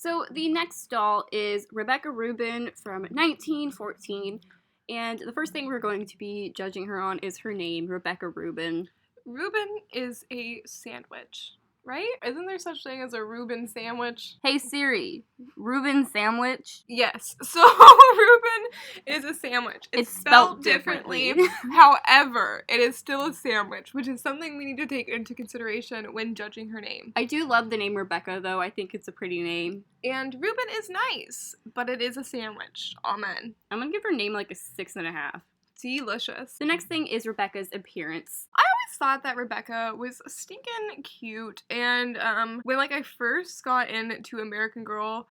So the next doll is Rebecca Rubin from 1914, and the first thing we're going to be judging her on is her name, Rebecca Rubin. Reuben is a sandwich, right? Isn't there such thing as a Reuben sandwich? Hey Siri, Rubin sandwich? Yes. So Reuben is a sandwich. It's spelled differently. However, it is still a sandwich, which is something we need to take into consideration when judging her name. I do love the name Rebecca, though. I think it's a pretty name. And Reuben is nice, but it is a sandwich. Amen. I'm gonna give her name like a 6.5. Delicious. The next thing is Rebecca's appearance. I always thought that Rebecca was stinking cute, and when I first got into American Girl,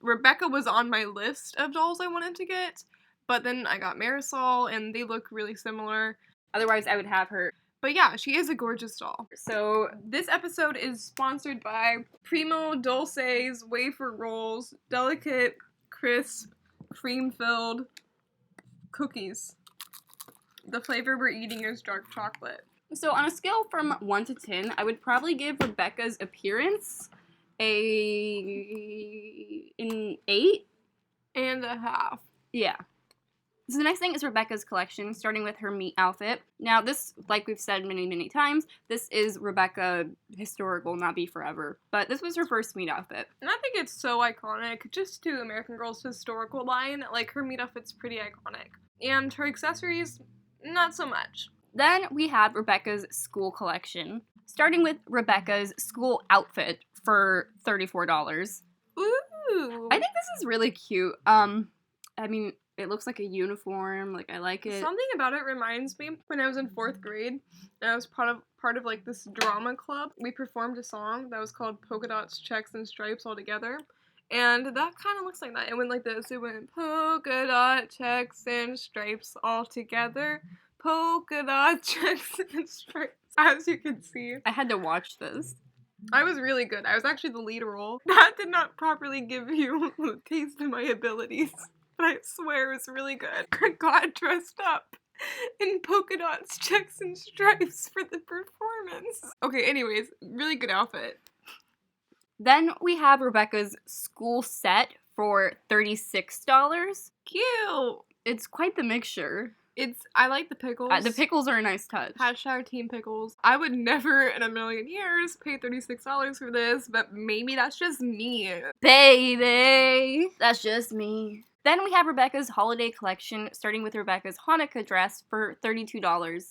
Rebecca was on my list of dolls I wanted to get, but then I got Marisol, and they look really similar. Otherwise, I would have her. But yeah, she is a gorgeous doll. So this episode is sponsored by Primo Dulce's wafer rolls, delicate, crisp, cream-filled cookies. The flavor we're eating is dark chocolate. So on a scale from 1 to 10, I would probably give Rebecca's appearance an 8.5. Yeah. So the next thing is Rebecca's collection, starting with her meat outfit. Now this, like we've said many, many times, this is Rebecca historical, not Beforever. But this was her first meat outfit. And I think it's so iconic, just to American Girl's historical line. Her meat outfit's pretty iconic. And her accessories, not so much. Then we have Rebecca's school collection, starting with Rebecca's school outfit for $34. Ooh! I think this is really cute. It looks like a uniform. I like it. Something about it reminds me when I was in 4th grade, and I was part of this drama club. We performed a song that was called Polka Dots, Checks, and Stripes all together. And that kind of looks like that. It went like this. It went polka dot, checks, and stripes all together. Polka dot, checks, and stripes. As you can see. I had to watch this. I was really good. I was actually the lead role. That did not properly give you a taste of my abilities. But I swear it was really good. I got dressed up in polka dots, checks, and stripes for the performance. Okay, anyways, really good outfit. Then we have Rebecca's school set for $36. Cute! It's quite the mixture. I like the pickles. The pickles are a nice touch. # team pickles. I would never in a million years pay $36 for this, but maybe that's just me. Baby, that's just me. Then we have Rebecca's holiday collection, starting with Rebecca's Hanukkah dress for $32.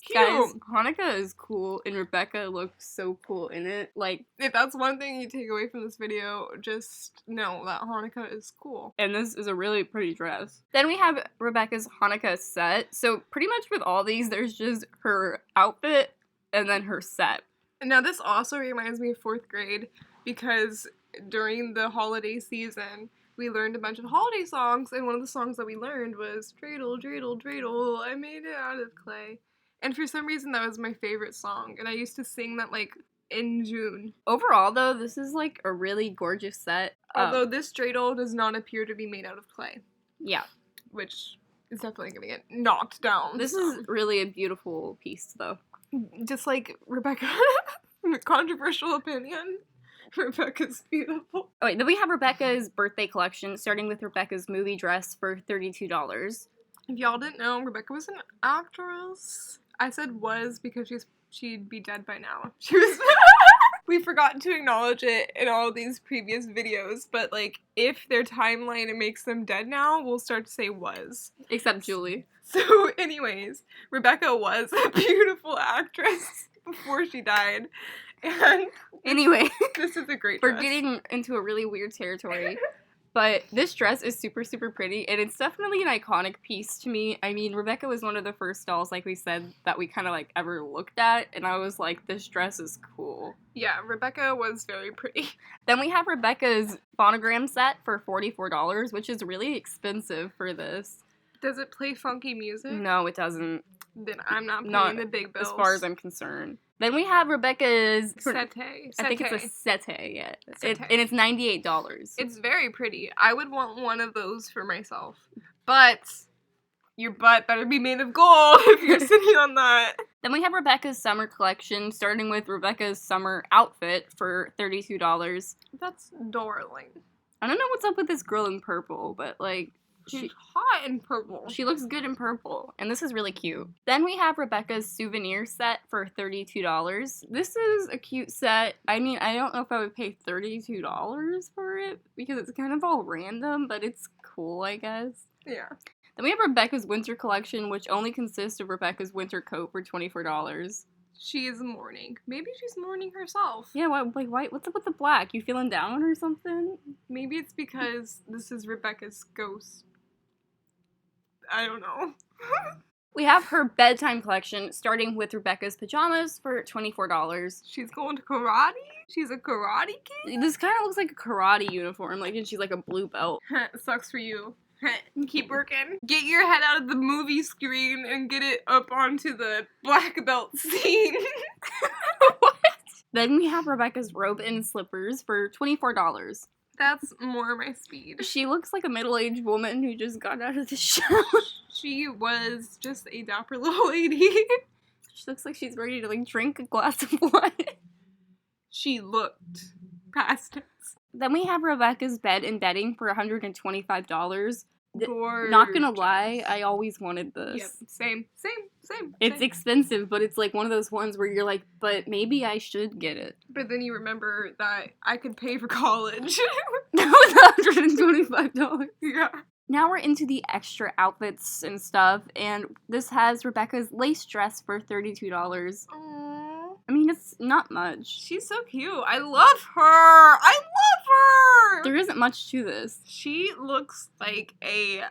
Cute. Guys, Hanukkah is cool, and Rebecca looks so cool in it. If that's one thing you take away from this video, just know that Hanukkah is cool. And this is a really pretty dress. Then we have Rebecca's Hanukkah set. So pretty much with all these, there's just her outfit and then her set. Now this also reminds me of 4th grade, because during the holiday season, we learned a bunch of holiday songs, and one of the songs that we learned was Dreidel, Dreidel, Dreidel, I made it out of clay. And for some reason that was my favorite song, and I used to sing that in June. Overall though, this is a really gorgeous set. Although this dreidel does not appear to be made out of clay. Yeah. Which is definitely gonna get knocked down. This is really a beautiful piece though. Just like Rebecca. Controversial opinion. Rebecca's beautiful. Oh, wait, then we have Rebecca's birthday collection, starting with Rebecca's movie dress for $32. If y'all didn't know, Rebecca was an actress. I said was because she'd be dead by now. She was. We forgot to acknowledge it in all of these previous videos, but if their timeline makes them dead now, we'll start to say was. Except Julie. So anyways, Rebecca was a beautiful actress before she died. And anyway, this is a great dress. We're getting into a really weird territory. But this dress is super, super pretty, and it's definitely an iconic piece to me. I mean, Rebecca was one of the first dolls, like we said, that we kind of, ever looked at, and I was like, this dress is cool. Yeah, Rebecca was very pretty. Then we have Rebecca's Sonogram Set for $44, which is really expensive for this. Does it play funky music? No, it doesn't. Then I'm not paying the big bills. As far as I'm concerned. Then we have Rebecca's... Sete. I think it's a sete, yeah. And it's $98. It's very pretty. I would want one of those for myself. But your butt better be made of gold if you're sitting on that. Then we have Rebecca's summer collection, starting with Rebecca's summer outfit for $32. That's darling. I don't know what's up with this girl in purple, but like, She's hot in purple. she looks good in purple, and this is really cute. Then we have Rebecca's Souvenir Set for $32. This is a cute set. I mean, I don't know if I would pay $32 for it, because it's kind of all random, but it's cool, I guess. Yeah. Then we have Rebecca's winter collection, which only consists of Rebecca's winter coat for $24. She is mourning. Maybe she's mourning herself. Yeah, why, what's up with the black? You feeling down or something? Maybe it's because this is Rebecca's ghost. I don't know. We have her bedtime collection, starting with Rebecca's pajamas for $24. She's going to karate? She's a karate kid? This kind of looks like a karate uniform, like, and she's like a blue belt. Sucks for you. Keep working. Get your head out of the movie screen and get it up onto the black belt scene. What? Then we have Rebecca's Robe and Slippers for $24. That's more my speed. She looks like a middle-aged woman who just got out of the shower. She was just a dapper little lady. She looks like she's ready to, like, drink a glass of wine. She looked past it. Then we have Rebecca's bed and bedding for $125. Gorgeous. Not gonna lie, I always wanted this. Yep, same. It's expensive, but it's like one of those ones where you're like, but maybe I should get it. But then you remember that I could pay for college. That was $125. Yeah. Now we're into the extra outfits and stuff, and this has Rebecca's lace dress for $32. Aww. I mean, it's not much. She's so cute. I love her. I love her. There isn't much to this. She looks like a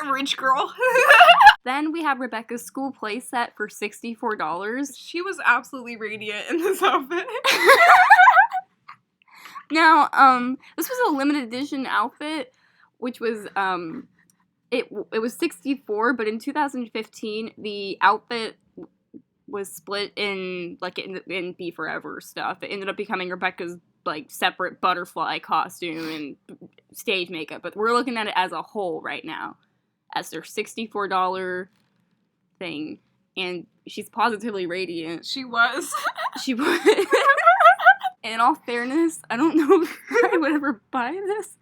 rich girl. Then we have Rebecca's school play set for $64. She was absolutely radiant in this outfit. Now, this was a limited edition outfit, which was, it was $64, but in 2015, the outfit was split in, like, in Beforever stuff. It ended up becoming Rebecca's, like, separate butterfly costume and stage makeup, but we're looking at it as a whole right now, as their $64 thing, and she's positively radiant. She was. She was. And in all fairness, I don't know if I would ever buy this.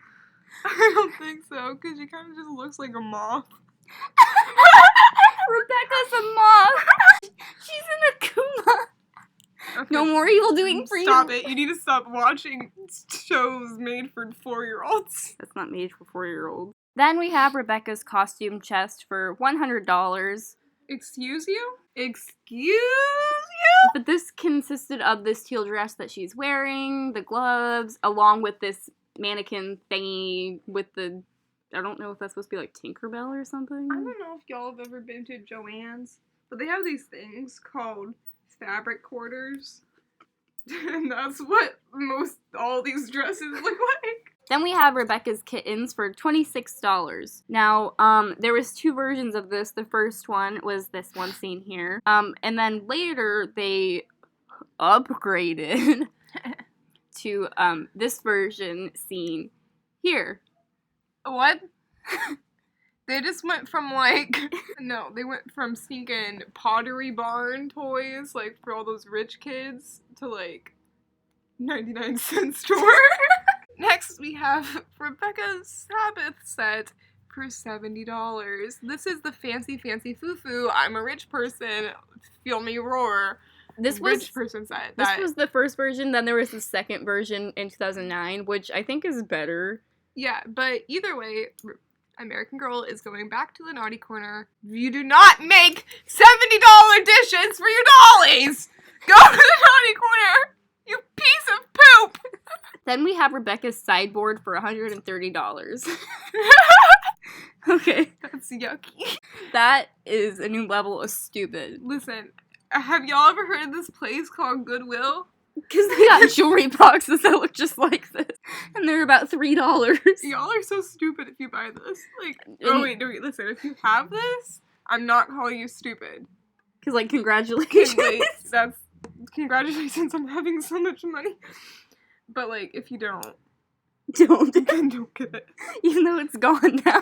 I don't think so, because she kind of just looks like a moth. Rebecca's a moth. She's an Akuma. Okay. No more evil doing for you. Stop it. You need to stop watching shows made for 4-year-olds. That's not made for 4-year-olds. Then we have Rebecca's costume chest for $100. Excuse you? Excuse you? But this consisted of this teal dress that she's wearing, the gloves, along with this mannequin thingy with the, I don't know if that's supposed to be like Tinkerbell or something. I don't know if y'all have ever been to Joann's, but they have these things called fabric quarters. And that's what all these dresses look like. Then we have Rebecca's Kittens for $26. Now, there was 2 versions of this. The first one was this one seen here. And then later they upgraded to this version seen here. What? They just went from, like, no, they went from stinking Pottery Barn toys, like, for all those rich kids, to, like, 99-cent store. Next, we have Rebecca's Sabbath set for $70. This is the fancy foo-foo, I'm a rich person, feel me roar. This rich person set. This was the first version, then there was the second version in 2009, which I think is better. Yeah, but either way, American Girl is going back to the naughty corner. You do not make $70 dishes for your dollies! Go to the naughty corner, you piece of poop! Then we have Rebecca's Sideboard for $130. Okay. That's yucky. That is a new level of stupid. Listen, have y'all ever heard of this place called Goodwill? Because they got jewelry boxes that look just like this. And they're about $3. Y'all are so stupid if you buy this. Like, oh wait, listen, if you have this, I'm not calling you stupid. Because, like, congratulations. Wait, that's, congratulations on having so much money. But, like, if you don't. Don't. Don't get it. Even though it's gone now.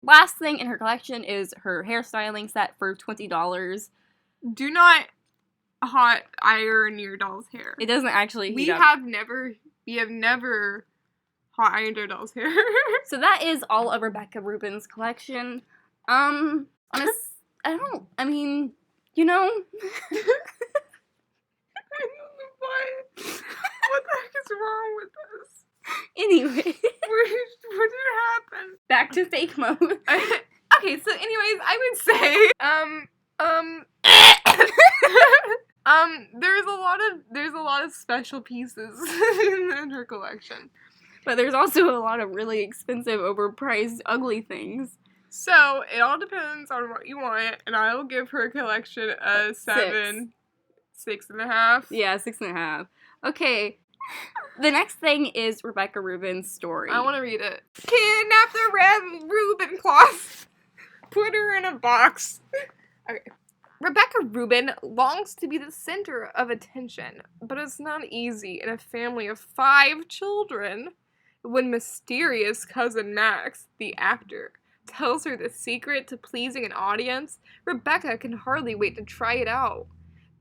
Last thing in her collection is her hairstyling set for $20. Do not hot iron your doll's hair. It doesn't actually We heat up. have never hot ironed our doll's hair. So that is all of Rebecca Rubin's collection. I mean, you know. What the heck is wrong with this? Anyway. What did happen? Back to fake mode. Okay, so anyways, I would say, there's a lot of special pieces in her collection. But there's also a lot of really expensive, overpriced, ugly things. So, it all depends on what you want, and I will give her collection a 7, 6.5. Yeah, 6.5. Okay. The next thing is Rebecca Rubin's story. I want to read it. Kidnap the Rubin cloth. Put her in a box. Okay. Rebecca Rubin longs to be the center of attention, but it's not easy in a family of 5 children. When mysterious cousin Max, the actor, tells her the secret to pleasing an audience, Rebecca can hardly wait to try it out.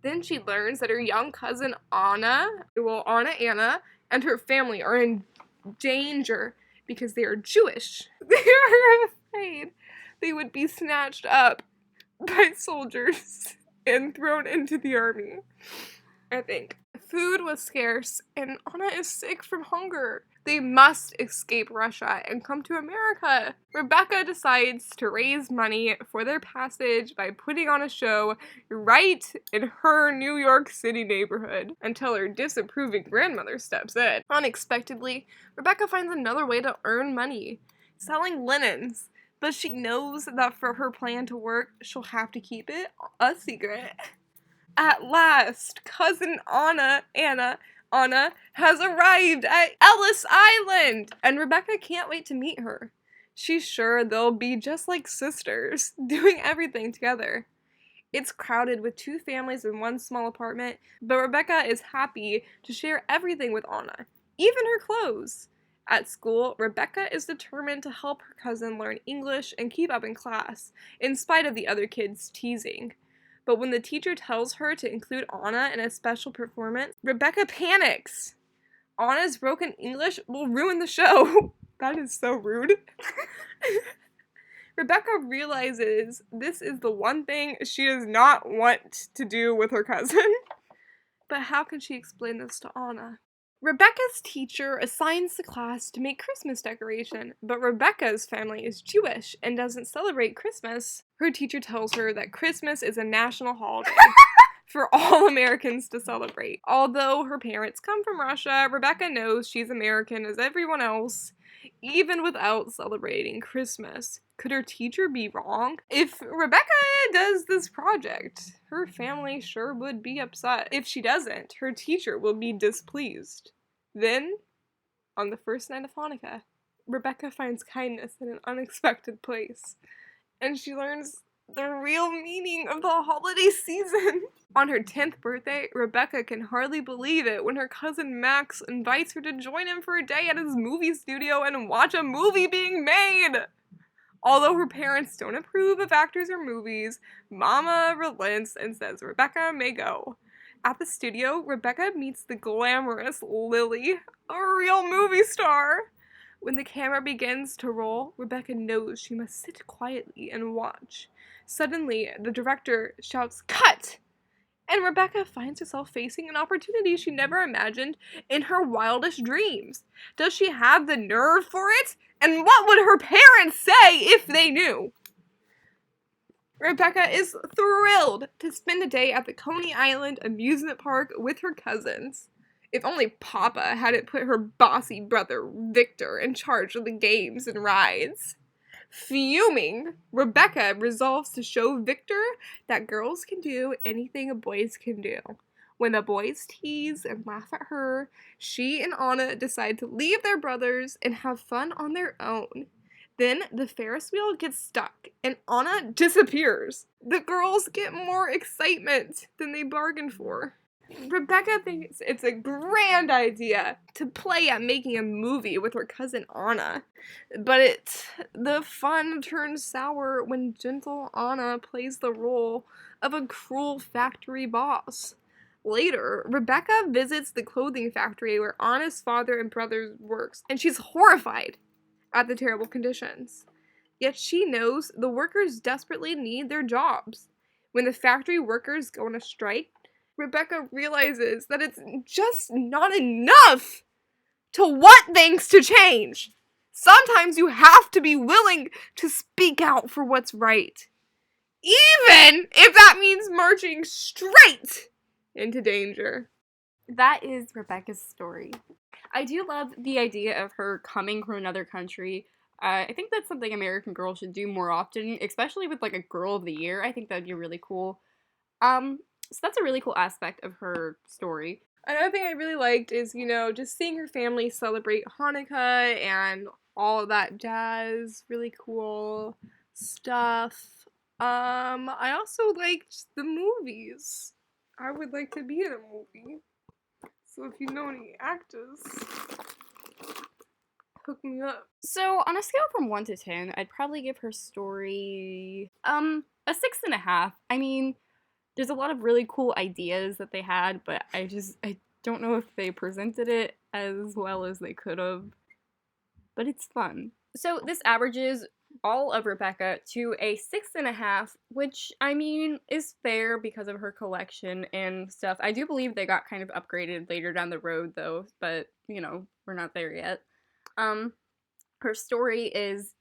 Then she learns that her young cousin Anna, and her family are in danger because they are Jewish. They are afraid they would be snatched up by soldiers and thrown into the army. I think. Food was scarce, and Anna is sick from hunger. They must escape Russia and come to America. Rebecca decides to raise money for their passage by putting on a show right in her New York City neighborhood until her disapproving grandmother steps in. Unexpectedly, Rebecca finds another way to earn money, selling linens. But she knows that for her plan to work, she'll have to keep it a secret. At last, cousin Anna has arrived at Ellis Island, and Rebecca can't wait to meet her. She's sure they'll be just like sisters, doing everything together. It's crowded with 2 families in one small apartment, but Rebecca is happy to share everything with Anna, even her clothes. At school, Rebecca is determined to help her cousin learn English and keep up in class, in spite of the other kids' teasing. But when the teacher tells her to include Anna in a special performance, Rebecca panics. Anna's broken English will ruin the show. That is so rude. Rebecca realizes this is the one thing she does not want to do with her cousin. But how can she explain this to Anna? Rebecca's teacher assigns the class to make Christmas decoration, but Rebecca's family is Jewish and doesn't celebrate Christmas. Her teacher tells her that Christmas is a national holiday for all Americans to celebrate. Although her parents come from Russia, Rebecca knows she's American as everyone else, even without celebrating Christmas. Could her teacher be wrong? If Rebecca does this project, her family sure would be upset. If she doesn't, her teacher will be displeased. Then, on the first night of Hanukkah, Rebecca finds kindness in an unexpected place, and she learns the real meaning of the holiday season. On her 10th birthday, Rebecca can hardly believe it when her cousin Max invites her to join him for a day at his movie studio and watch a movie being made. Although her parents don't approve of actors or movies, Mama relents and says Rebecca may go. At the studio, Rebecca meets the glamorous Lily, a real movie star. When the camera begins to roll, Rebecca knows she must sit quietly and watch. Suddenly, the director shouts, "Cut!" And Rebecca finds herself facing an opportunity she never imagined in her wildest dreams. Does she have the nerve for it? And what would her parents say if they knew? Rebecca is thrilled to spend a day at the Coney Island amusement park with her cousins. If only Papa hadn't put her bossy brother Victor in charge of the games and rides. Fuming, Rebecca resolves to show Victor that girls can do anything boys can do. When the boys tease and laugh at her, she and Anna decide to leave their brothers and have fun on their own. Then the Ferris wheel gets stuck and Anna disappears. The girls get more excitement than they bargained for. Rebecca thinks it's a grand idea to play at making a movie with her cousin Anna, but the fun turns sour when gentle Anna plays the role of a cruel factory boss. Later, Rebecca visits the clothing factory where Anna's father and brother works, and she's horrified at the terrible conditions. Yet she knows the workers desperately need their jobs. When the factory workers go on a strike, Rebecca realizes that it's just not enough to want things to change. Sometimes you have to be willing to speak out for what's right, even if that means marching straight into danger. That is Rebecca's story. I do love the idea of her coming from another country. I think that's something American girls should do more often, especially with like a Girl of the Year. I think that'd be really cool. So that's a really cool aspect of her story. Another thing I really liked is, just seeing her family celebrate Hanukkah and all of that jazz. Really cool stuff. I also liked the movies. I would like to be in a movie. So if you know any actors, hook me up. So on a scale from 1 to 10, I'd probably give her story a 6.5. I mean, there's a lot of really cool ideas that they had, but I don't know if they presented it as well as they could have. But it's fun. So this averages all of Rebecca to a 6.5, which, I mean, is fair because of her collection and stuff. I do believe they got kind of upgraded later down the road, though, but, we're not there yet. Her story is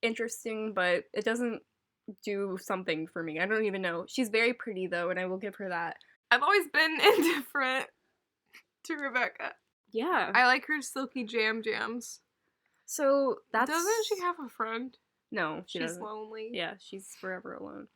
interesting, but it doesn't do something for me. I don't even know. She's very pretty, though, and I will give her that. I've always been indifferent to Rebecca. Yeah. I like her silky jams. So that's... Doesn't she have a friend? No, she doesn't. She's lonely. Yeah, she's forever alone.